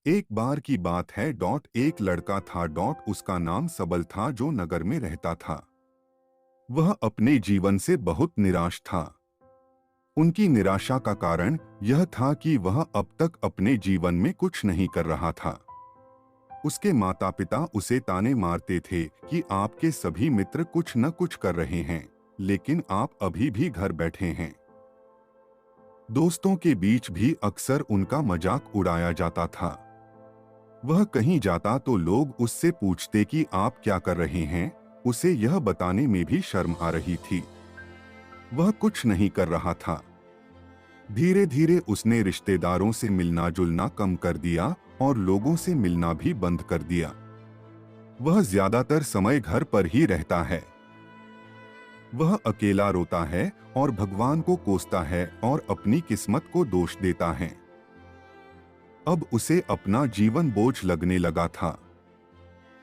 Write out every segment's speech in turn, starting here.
एक बार की बात है। एक लड़का था। उसका नाम सबल था, जो नगर में रहता था। वह अपने जीवन से बहुत निराश था। उनकी निराशा का कारण यह था कि वह अब तक अपने जीवन में कुछ नहीं कर रहा था। उसके माता पिता उसे ताने मारते थे कि आपके सभी मित्र कुछ न कुछ कर रहे हैं, लेकिन आप अभी भी घर बैठे हैं। दोस्तों के बीच भी अक्सर उनका मजाक उड़ाया जाता था। वह कहीं जाता तो लोग उससे पूछते कि आप क्या कर रहे हैं। उसे यह बताने में भी शर्म आ रही थी। वह कुछ नहीं कर रहा था। धीरे धीरे उसने रिश्तेदारों से मिलना जुलना कम कर दिया और लोगों से मिलना भी बंद कर दिया। वह ज्यादातर समय घर पर ही रहता है। वह अकेला रोता है और भगवान को कोसता है और अपनी किस्मत को दोष देता है। अब उसे अपना जीवन बोझ लगने लगा था।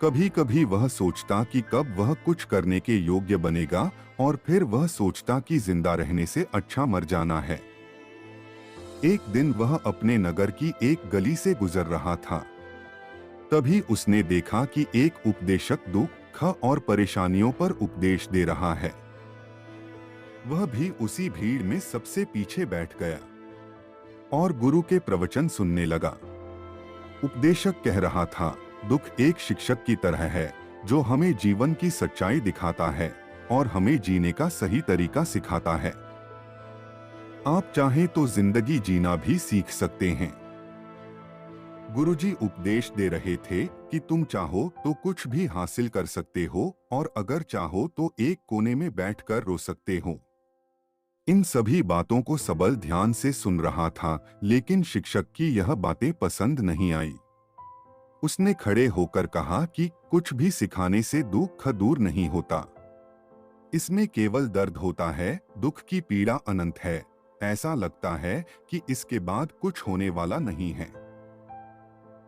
कभी कभी वह सोचता कि कब वह कुछ करने के योग्य बनेगा, और फिर वह सोचता कि जिंदा रहने से अच्छा मर जाना है। एक दिन वह अपने नगर की एक गली से गुजर रहा था। तभी उसने देखा कि एक उपदेशक दुख और परेशानियों पर उपदेश दे रहा है। वह भी उसी भीड़ में सबसे पीछे बैठ गया और गुरु के प्रवचन सुनने लगा। उपदेशक कह रहा था, दुख एक शिक्षक की तरह है जो हमें जीवन की सच्चाई दिखाता है और हमें जीने का सही तरीका सिखाता है। आप चाहें तो जिंदगी जीना भी सीख सकते हैं। गुरुजी उपदेश दे रहे थे कि तुम चाहो तो कुछ भी हासिल कर सकते हो, और अगर चाहो तो एक कोने में बैठकर रो सकते हो। इन सभी बातों को सबल ध्यान से सुन रहा था, लेकिन शिक्षक की यह बातें पसंद नहीं आई। उसने खड़े होकर कहा कि कुछ भी सिखाने से दुख दूर नहीं होता। इसमें केवल दर्द होता है। दुख की पीड़ा अनंत है। ऐसा लगता है कि इसके बाद कुछ होने वाला नहीं है।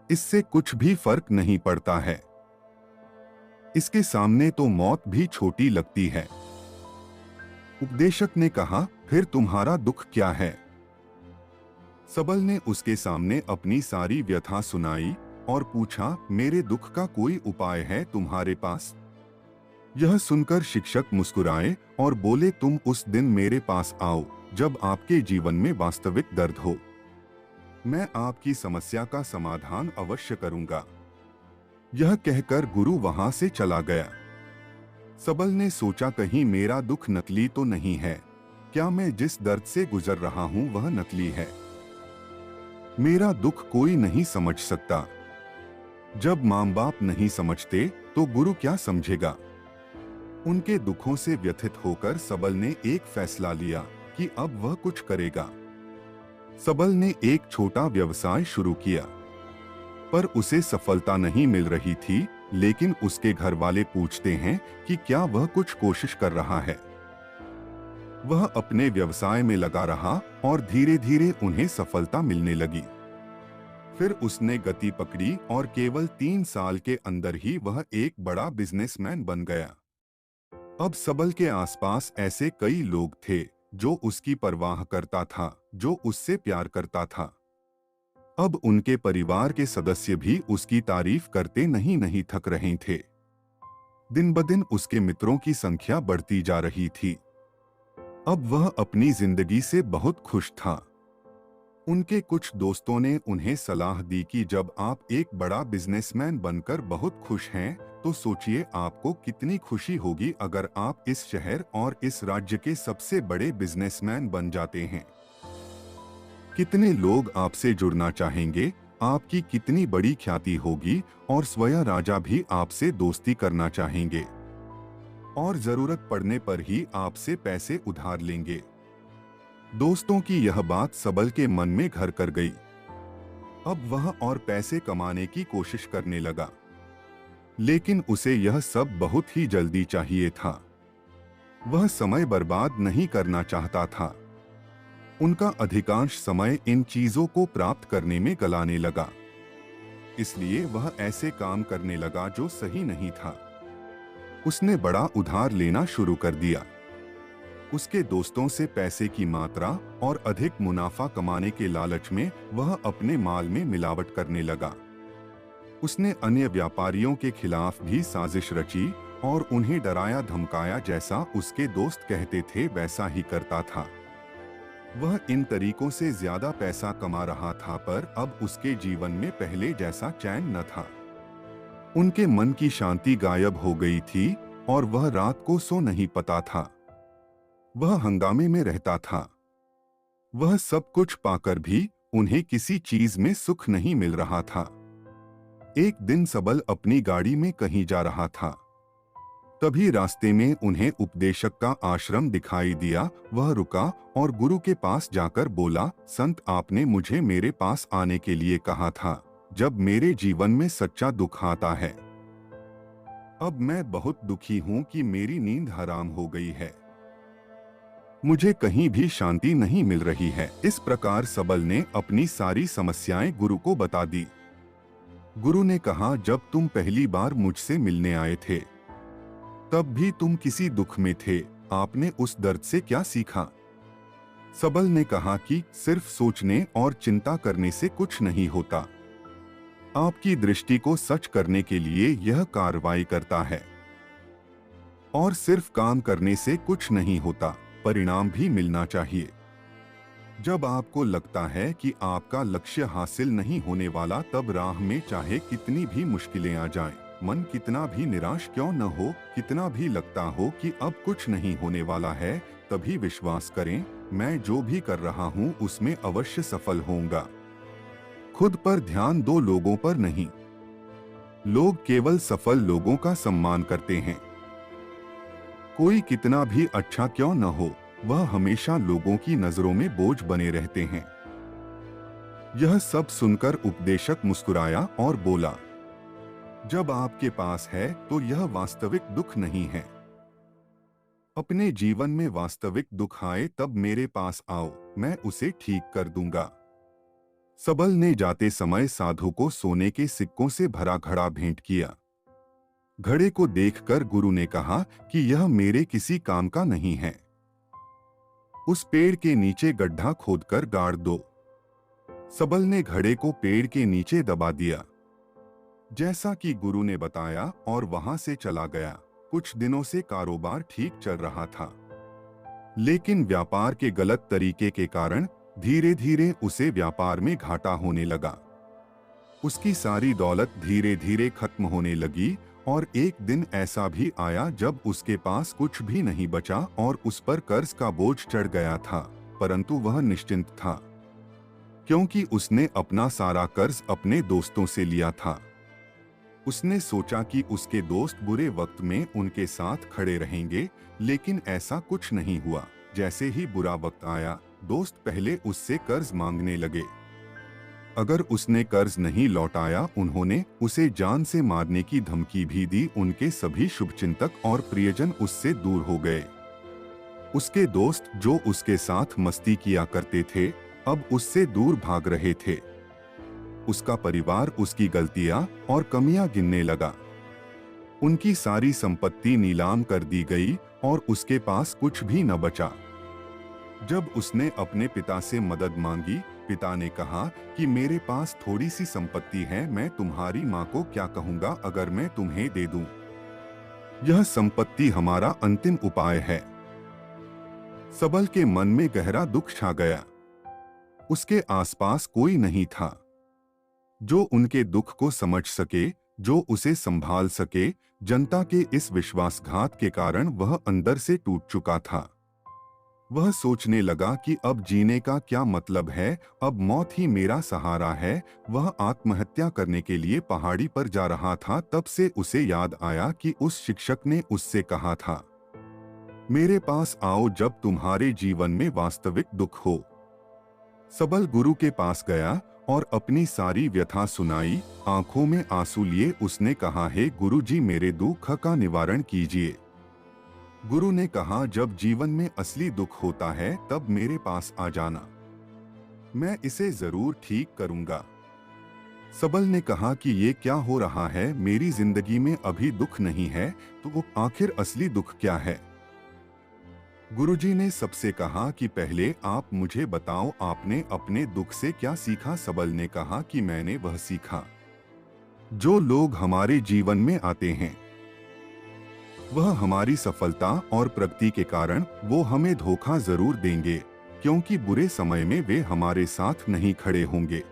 इससे कुछ भी फर्क नहीं पड़ता है। इसके सामने तो मौत भी छोटी लगती है। उपदेशक ने कहा, फिर तुम्हारा दुख क्या है? सबल ने उसके सामने अपनी सारी व्यथा सुनाई और पूछा, मेरे दुख का कोई उपाय है तुम्हारे पास? यह सुनकर शिक्षक मुस्कुराए और बोले, तुम उस दिन मेरे पास आओ जब आपके जीवन में वास्तविक दर्द हो। मैं आपकी समस्या का समाधान अवश्य करूंगा। यह कहकर गुरु वहां से चला गया। सबल ने सोचा, कहीं मेरा दुख नकली तो नहीं है? क्या मैं जिस दर्द से गुजर रहा हूं वह नकली है? मेरा दुख कोई नहीं समझ सकता। जब माँ बाप नहीं समझते तो गुरु क्या समझेगा? उनके दुखों से व्यथित होकर सबल ने एक फैसला लिया कि अब वह कुछ करेगा। सबल ने एक छोटा व्यवसाय शुरू किया, पर उसे सफलता नहीं मिल रही थी। लेकिन उसके घर वाले पूछते हैं कि क्या वह कुछ कोशिश कर रहा है। वह अपने व्यवसाय में लगा रहा और धीरे धीरे उन्हें सफलता मिलने लगी। फिर उसने गति पकड़ी और केवल 3 साल के अंदर ही वह एक बड़ा बिजनेसमैन बन गया। अब सबल के आसपास ऐसे कई लोग थे जो उसकी परवाह करता था, जो उससे प्यार करता था। अब उनके परिवार के सदस्य भी उसकी तारीफ करते नहीं थक रहे थे। दिन ब दिन उसके मित्रों की संख्या बढ़ती जा रही थी। अब वह अपनी जिंदगी से बहुत खुश था। उनके कुछ दोस्तों ने उन्हें सलाह दी कि जब आप एक बड़ा बिजनेसमैन बनकर बहुत खुश हैं, तो सोचिए आपको कितनी खुशी होगी अगर आप इस शहर और इस राज्य के सबसे बड़े बिजनेसमैन बन जाते हैं। कितने लोग आपसे जुड़ना चाहेंगे, आपकी कितनी बड़ी ख्याति होगी, और स्वयं राजा भी आपसे दोस्ती करना चाहेंगे और जरूरत पड़ने पर ही आपसे पैसे उधार लेंगे। दोस्तों की यह बात सबल के मन में घर कर गई। अब वह और पैसे कमाने की कोशिश करने लगा, लेकिन उसे यह सब बहुत ही जल्दी चाहिए था। वह समय बर्बाद नहीं करना चाहता था। उनका अधिकांश समय इन चीजों को प्राप्त करने में गलाने लगा। इसलिए वह ऐसे काम करने लगा जो सही नहीं था। उसने बड़ा उधार लेना शुरू कर दिया। उसके दोस्तों से पैसे की मात्रा और अधिक मुनाफा कमाने के लालच में वह अपने माल में मिलावट करने लगा। उसने अन्य व्यापारियों के खिलाफ भी साजिश रची और उन्हें डराया धमकाया, जैसा उसके दोस्त कहते थे वैसा ही करता था। वह इन तरीकों से ज्यादा पैसा कमा रहा था, पर अब उसके जीवन में पहले जैसा चैन न था। उनके मन की शांति गायब हो गई थी और वह रात को सो नहीं पाता था। वह हंगामे में रहता था। वह सब कुछ पाकर भी उन्हें किसी चीज में सुख नहीं मिल रहा था। एक दिन सबल अपनी गाड़ी में कहीं जा रहा था। तभी रास्ते में उन्हें उपदेशक का आश्रम दिखाई दिया। वह रुका और गुरु के पास जाकर बोला, संत, आपने मुझे मेरे पास आने के लिए कहा था जब मेरे जीवन में सच्चा दुख आता है। अब मैं बहुत दुखी हूं कि मेरी नींद हराम हो गई है। मुझे कहीं भी शांति नहीं मिल रही है। इस प्रकार सबल ने अपनी सारी समस्याएं गुरु को बता दी। गुरु ने कहा, जब तुम पहली बार मुझसे मिलने आए थे तब भी तुम किसी दुख में थे। आपने उस दर्द से क्या सीखा? सबल ने कहा कि सिर्फ सोचने और चिंता करने से कुछ नहीं होता। आपकी दृष्टि को सच करने के लिए यह कार्रवाई करता है। और सिर्फ काम करने से कुछ नहीं होता, परिणाम भी मिलना चाहिए। जब आपको लगता है कि आपका लक्ष्य हासिल नहीं होने वाला, तब राह में चाहे कितनी भी मुश्किलें आ जाएं, मन कितना भी निराश क्यों न हो, कितना भी लगता हो कि अब कुछ नहीं होने वाला है, तभी विश्वास करें, मैं जो भी कर रहा हूँ उसमें अवश्य सफल होऊंगा। खुद पर ध्यान दो, लोगों पर नहीं। लोग केवल सफल लोगों का सम्मान करते हैं। कोई कितना भी अच्छा क्यों न हो, वह हमेशा लोगों की नजरों में बोझ बने रहते हैं। यह सब सुनकर उपदेशक मुस्कुराया और बोला, जब आपके पास है तो यह वास्तविक दुख नहीं है। अपने जीवन में वास्तविक दुख आए तब मेरे पास आओ, मैं उसे ठीक कर दूंगा। सबल ने जाते समय साधु को सोने के सिक्कों से भरा घड़ा भेंट किया। घड़े को देखकर गुरु ने कहा कि यह मेरे किसी काम का नहीं है। उस पेड़ के नीचे गड्ढा खोदकर गाड़ दो। सबल ने घड़े को पेड़ के नीचे दबा दिया, जैसा कि गुरु ने बताया, और वहां से चला गया। कुछ दिनों से कारोबार ठीक चल रहा था, लेकिन व्यापार के गलत तरीके के कारण धीरे धीरे उसे व्यापार में घाटा होने लगा। उसकी सारी दौलत धीरे धीरे खत्म होने लगी और एक दिन ऐसा भी आया जब उसके पास कुछ भी नहीं बचा और उस पर कर्ज का बोझ चढ़ गया था, परंतु वह निश्चिंत था, क्योंकि उसने अपना सारा कर्ज अपने दोस्तों से लिया था। उसने सोचा कि उसके दोस्त बुरे वक्त में उनके साथ खड़े रहेंगे, लेकिन ऐसा कुछ नहीं हुआ। जैसे ही बुरा वक्त आया, दोस्त पहले उससे कर्ज मांगने लगे। अगर उसने कर्ज नहीं लौटाया, उन्होंने उसे जान से मारने की धमकी भी दी। उनके सभी शुभचिंतक और प्रियजन उससे दूर हो गए। उसके दोस्त जो उसके साथ मस्ती किया करते थे, अब उससे दूर भाग रहे थे। उसका परिवार उसकी गलतियां और कमियां गिनने लगा। उनकी सारी संपत्ति नीलाम कर दी गई और उसके पास कुछ भी न बचा। जब उसने अपने पिता से मदद मांगी, पिता ने कहा कि मेरे पास थोड़ी सी संपत्ति है, मैं तुम्हारी माँ को क्या कहूँगा अगर मैं तुम्हें दे दूं? यह संपत्ति हमारा अंतिम उपाय है। सबल के मन में गहरा दुख छा गया। उसके आसपास कोई नहीं था जो उनके दुख को समझ सके, जो उसे संभाल सके। जनता के इस विश्वासघात के कारण वह अंदर से टूट चुका था। वह सोचने लगा कि अब जीने का क्या मतलब है, अब मौत ही मेरा सहारा है। वह आत्महत्या करने के लिए पहाड़ी पर जा रहा था, तब से उसे याद आया कि उस शिक्षक ने उससे कहा था, मेरे पास आओ जब तुम्हारे जीवन में वास्तविक दुख हो। सबल गुरु के पास गया और अपनी सारी व्यथा सुनाई। आंखों में आंसू लिए उसने कहा, हे गुरु जी, मेरे दुख का निवारण कीजिए। गुरु ने कहा, जब जीवन में असली दुख होता है तब मेरे पास आ जाना, मैं इसे जरूर ठीक करूंगा। सबल ने कहा कि ये क्या हो रहा है, मेरी जिंदगी में अभी दुख नहीं है, तो वो आखिर असली दुख क्या है? गुरुजी ने सबसे कहा कि पहले आप मुझे बताओ, आपने अपने दुख से क्या सीखा। सबल ने कहा कि मैंने वह सीखा जो लोग हमारे जीवन में आते हैं वह हमारी सफलता और प्रगति के कारण वो हमें धोखा जरूर देंगे, क्योंकि बुरे समय में वे हमारे साथ नहीं खड़े होंगे।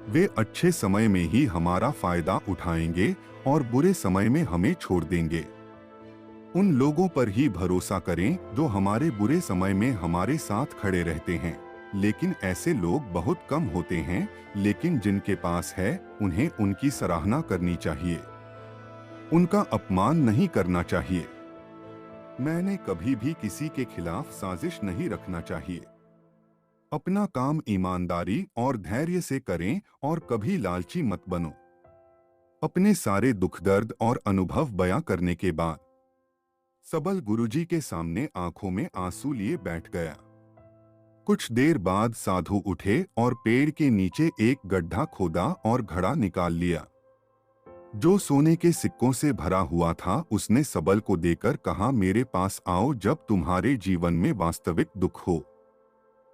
वे अच्छे समय में ही हमारा फायदा उठाएंगे और बुरे समय में हमें छोड़ देंगे। उन लोगों पर ही भरोसा करें जो हमारे बुरे समय में हमारे साथ खड़े रहते हैं, लेकिन ऐसे लोग बहुत कम होते हैं। लेकिन जिनके पास है उन्हें उनकी सराहना करनी चाहिए, उनका अपमान नहीं करना चाहिए। मैंने कभी भी किसी के खिलाफ साजिश नहीं रखना चाहिए। अपना काम ईमानदारी और धैर्य से करें और कभी लालची मत बनो। अपने सारे दुख दर्द और अनुभव बयां करने के बाद सबल गुरुजी के सामने आंखों में आंसू लिए बैठ गया। कुछ देर बाद साधु उठे और पेड़ के नीचे एक गड्ढा खोदा और घड़ा निकाल लिया जो सोने के सिक्कों से भरा हुआ था। उसने सबल को देकर कहा, मेरे पास आओ जब तुम्हारे जीवन में वास्तविक दुख हो।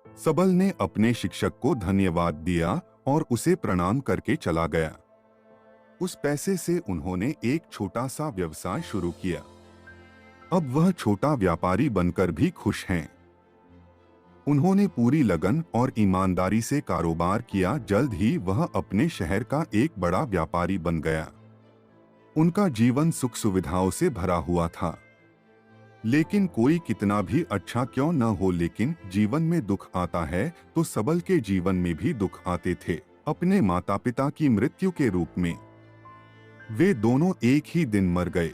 सबल ने अपने शिक्षक को धन्यवाद दिया और उसे प्रणाम करके चला गया। उस पैसे से उन्होंने एक छोटा सा व्यवसाय शुरू किया। अब वह छोटा व्यापारी बनकर भी खुश हैं। उन्होंने पूरी लगन और ईमानदारी से कारोबार किया। जल्द ही वह अपने शहर का एक बड़ा व्यापारी बन गया। उनका जीवन सुख सुविधाओं से भरा हुआ था। लेकिन कोई कितना भी अच्छा क्यों न हो, लेकिन जीवन में दुख आता है तो सबल के जीवन में भी दुख आते थे। अपने माता पिता की मृत्यु के रूप में वे दोनों एक ही दिन मर गए।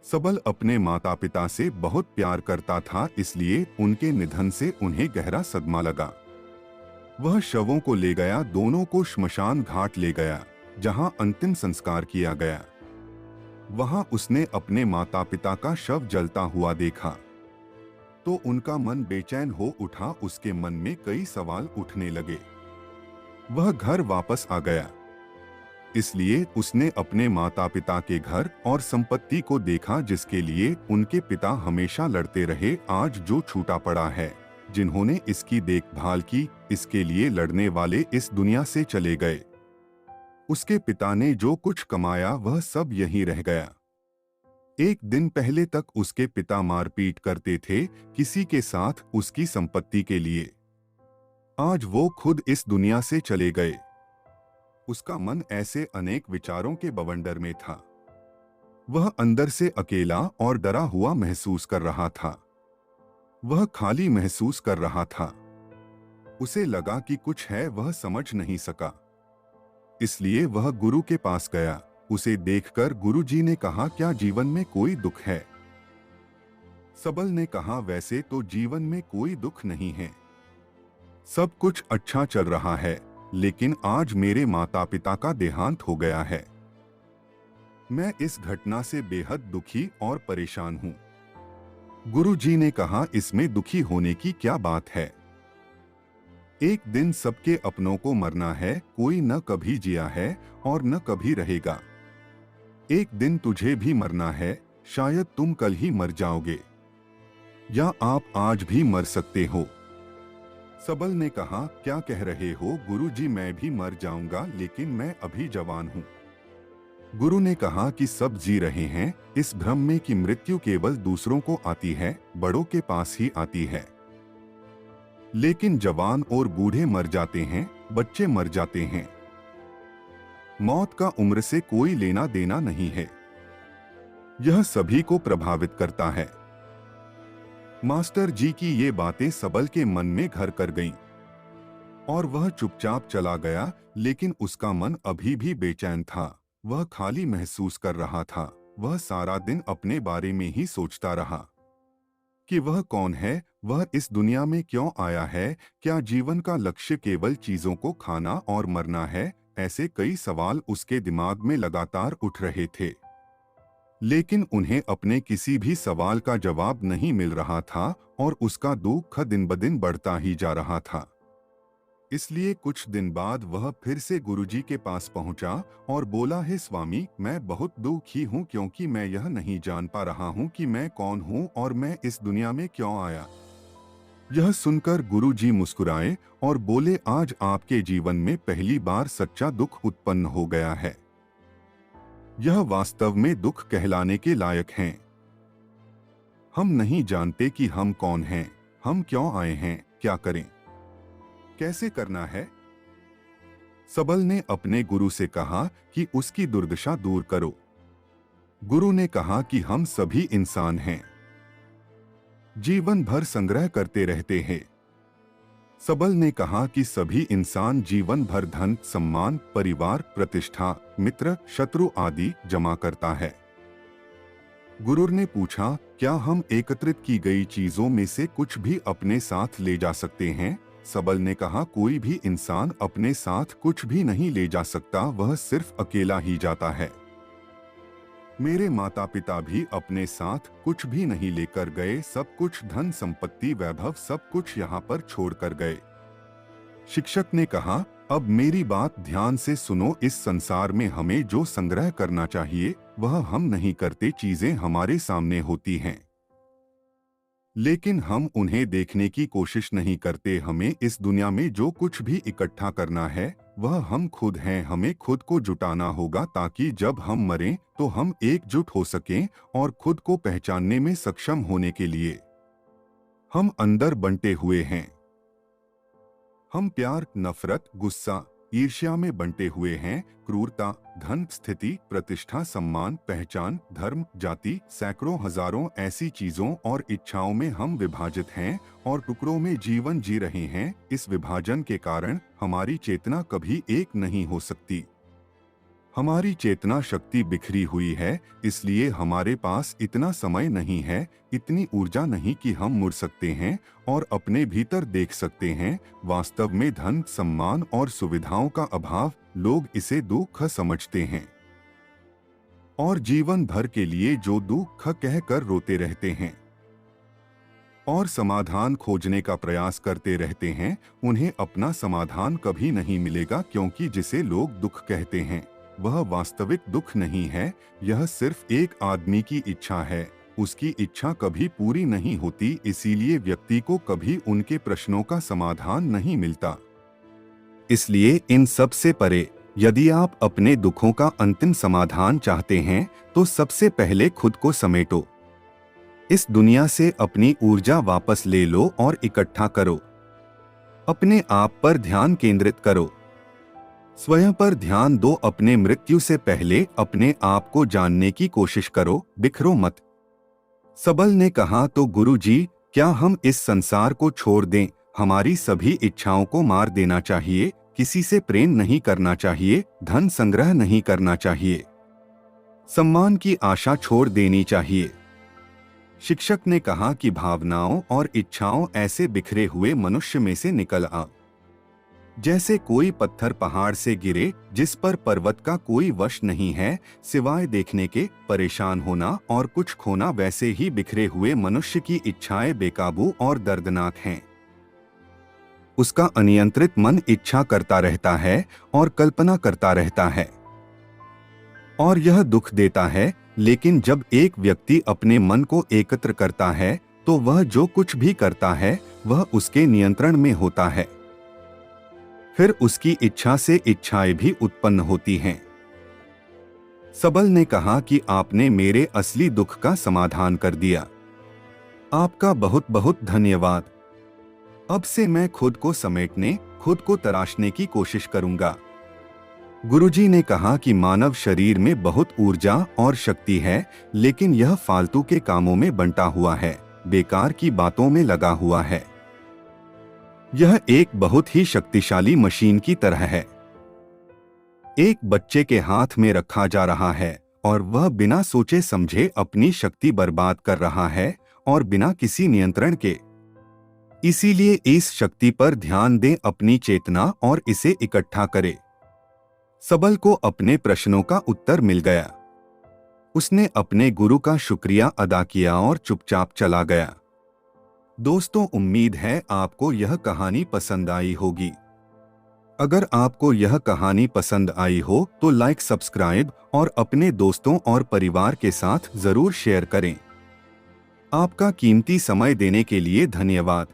सबल अपने माता पिता से बहुत प्यार करता था, इसलिए उनके निधन से उन्हें गहरा सदमा लगा। वह शवों को ले गया, दोनों को श्मशान घाट ले गया जहां अंतिम संस्कार किया गया। वहां उसने अपने माता पिता का शव जलता हुआ देखा तो उनका मन बेचैन हो उठा। उसके मन में कई सवाल उठने लगे। वह घर वापस आ गया, इसलिए उसने अपने माता पिता के घर और संपत्ति को देखा जिसके लिए उनके पिता हमेशा लड़ते रहे। आज जो छूटा पड़ा है, जिन्होंने इसकी देखभाल की, इसके लिए लड़ने वाले इस दुनिया से चले गए। उसके पिता ने जो कुछ कमाया वह सब यहीं रह गया। एक दिन पहले तक उसके पिता मारपीट करते थे किसी के साथ उसकी संपत्ति के लिए। आज वो खुद इस दुनिया से चले गए। उसका मन ऐसे अनेक विचारों के बवंडर में था। वह अंदर से अकेला और डरा हुआ महसूस कर रहा था। वह खाली महसूस कर रहा था। उसे लगा कि कुछ है, वह समझ नहीं सका। इसलिए वह गुरु के पास गया। उसे देखकर गुरुजी ने कहा, क्या जीवन में कोई दुख है? सबल ने कहा, वैसे तो जीवन में कोई दुख नहीं है, सब कुछ अच्छा चल रहा है, लेकिन आज मेरे माता पिता का देहांत हो गया है। मैं इस घटना से बेहद दुखी और परेशान हूं। गुरुजी ने कहा, इसमें दुखी होने की क्या बात है? एक दिन सबके अपनों को मरना है। कोई न कभी जिया है और न कभी रहेगा। एक दिन तुझे भी मरना है। शायद तुम कल ही मर जाओगे या आप आज भी मर सकते हो। सबल ने कहा, क्या कह रहे हो गुरुजी? मैं भी मर जाऊंगा, लेकिन मैं अभी जवान हूं। गुरु ने कहा कि सब जी रहे हैं इस भ्रम में कि मृत्यु केवल दूसरों को आती है, बड़ों के पास ही आती है। लेकिन जवान और बूढ़े मर जाते हैं, बच्चे मर जाते हैं। मौत का उम्र से कोई लेना देना नहीं है। यह सभी को प्रभावित करता है। मास्टर जी की ये बातें सबल के मन में घर कर गईं और वह चुपचाप चला गया। लेकिन उसका मन अभी भी बेचैन था। वह खाली महसूस कर रहा था। वह सारा दिन अपने बारे में ही सोचता रहा कि वह कौन है, वह इस दुनिया में क्यों आया है, क्या जीवन का लक्ष्य केवल चीजों को खाना और मरना है? ऐसे कई सवाल उसके दिमाग में लगातार उठ रहे थे, लेकिन उन्हें अपने किसी भी सवाल का जवाब नहीं मिल रहा था और उसका दुख दिन ब दिन बढ़ता ही जा रहा था। इसलिए कुछ दिन बाद वह फिर से गुरुजी के पास पहुंचा और बोला, हे स्वामी, मैं बहुत दुखी हूं क्योंकि मैं यह नहीं जान पा रहा हूं कि मैं कौन हूं और मैं इस दुनिया में क्यों आया। यह सुनकर गुरुजी मुस्कुराए और बोले, आज आपके जीवन में पहली बार सच्चा दुख उत्पन्न हो गया है। यह वास्तव में दुख कहलाने के लायक हैं। हम नहीं जानते कि हम कौन हैं, हम क्यों आए हैं, क्या करें, कैसे करना है। सबल ने अपने गुरु से कहा कि उसकी दुर्दशा दूर करो। गुरु ने कहा कि हम सभी इंसान हैं, जीवन भर संग्रह करते रहते हैं। सबल ने कहा कि सभी इंसान जीवन भर धन, सम्मान, परिवार, प्रतिष्ठा, मित्र, शत्रु आदि जमा करता है। गुरु ने पूछा, क्या हम एकत्रित की गई चीजों में से कुछ भी अपने साथ ले जा सकते हैं? सबल ने कहा, कोई भी इंसान अपने साथ कुछ भी नहीं ले जा सकता, वह सिर्फ अकेला ही जाता है। मेरे माता पिता भी अपने साथ कुछ भी नहीं लेकर गए, सब कुछ धन संपत्ति वैभव सब कुछ यहाँ पर छोड़कर गए। शिक्षक ने कहा, अब मेरी बात ध्यान से सुनो, इस संसार में हमें जो संग्रह करना चाहिए वह हम नहीं करते। चीजें हमारे सामने होती हैं लेकिन हम उन्हें देखने की कोशिश नहीं करते। हमें इस दुनिया में जो कुछ भी इकट्ठा करना है वह हम खुद हैं। हमें खुद को जुटाना होगा ताकि जब हम मरें तो हम एकजुट हो सकें और खुद को पहचानने में सक्षम होने के लिए हम अंदर बंटे हुए हैं। हम प्यार, नफरत, गुस्सा, ईर्ष्या में बंटे हुए हैं। क्रूरता, धन, स्थिति, प्रतिष्ठा, सम्मान, पहचान, धर्म, जाति, सैकड़ों हजारों ऐसी चीजों और इच्छाओं में हम विभाजित हैं और टुकड़ों में जीवन जी रहे हैं। इस विभाजन के कारण हमारी चेतना कभी एक नहीं हो सकती। हमारी चेतना शक्ति बिखरी हुई है, इसलिए हमारे पास इतना समय नहीं है, इतनी ऊर्जा नहीं कि हम मुड़ सकते हैं और अपने भीतर देख सकते हैं। वास्तव में धन, सम्मान और सुविधाओं का अभाव, लोग इसे दुख समझते हैं और जीवन भर के लिए जो दुख कहकर रोते रहते हैं और समाधान खोजने का प्रयास करते रहते हैं, उन्हें अपना समाधान कभी नहीं मिलेगा, क्योंकि जिसे लोग दुख कहते हैं वह वास्तविक दुख नहीं है। यह सिर्फ एक आदमी की इच्छा है, उसकी इच्छा कभी पूरी नहीं होती, इसीलिए व्यक्ति को कभी उनके प्रश्नों का समाधान नहीं मिलता। इसलिए इन सब से परे, यदि आप अपने दुखों का अंतिम समाधान चाहते हैं तो सबसे पहले खुद को समेटो। इस दुनिया से अपनी ऊर्जा वापस ले लो और इकट्ठा करो। अपने आप पर ध्यान केंद्रित करो, स्वयं पर ध्यान दो। अपने मृत्यु से पहले अपने आप को जानने की कोशिश करो, बिखरो मत। सबल ने कहा, तो गुरुजी, क्या हम इस संसार को छोड़ दें? हमारी सभी इच्छाओं को मार देना चाहिए, किसी से प्रेम नहीं करना चाहिए, धन संग्रह नहीं करना चाहिए, सम्मान की आशा छोड़ देनी चाहिए। शिक्षक ने कहा कि भावनाओं और इच्छाओं ऐसे बिखरे हुए मनुष्य में से निकल आ, जैसे कोई पत्थर पहाड़ से गिरे जिस पर पर्वत का कोई वश नहीं है सिवाय देखने के। परेशान होना और कुछ खोना, वैसे ही बिखरे हुए मनुष्य की इच्छाएं बेकाबू और दर्दनाक हैं। उसका अनियंत्रित मन इच्छा करता रहता है और कल्पना करता रहता है और यह दुख देता है। लेकिन जब एक व्यक्ति अपने मन को एकत्र करता है तो वह जो कुछ भी करता है वह उसके नियंत्रण में होता है। फिर उसकी इच्छा से इच्छाएं भी उत्पन्न होती हैं। सबल ने कहा कि आपने मेरे असली दुख का समाधान कर दिया। आपका बहुत बहुत धन्यवाद। अब से मैं खुद को समेटने, खुद को तराशने की कोशिश करूंगा। गुरुजी ने कहा कि मानव शरीर में बहुत ऊर्जा और शक्ति है, लेकिन यह फालतू के कामों में बंटा हुआ है, बेकार की बातों में लगा हुआ है। यह एक बहुत ही शक्तिशाली मशीन की तरह है। एक बच्चे के हाथ में रखा जा रहा है और वह बिना सोचे समझे अपनी शक्ति बर्बाद कर रहा है और बिना किसी नियंत्रण के। इसीलिए इस शक्ति पर ध्यान दें, अपनी चेतना, और इसे इकट्ठा करें। सबल को अपने प्रश्नों का उत्तर मिल गया। उसने अपने गुरु का शुक्रिया अदा किया और चुपचाप चला गया। दोस्तों, उम्मीद है आपको यह कहानी पसंद आई होगी। अगर आपको यह कहानी पसंद आई हो तो लाइक, सब्सक्राइब और अपने दोस्तों और परिवार के साथ जरूर शेयर करें। आपका कीमती समय देने के लिए धन्यवाद।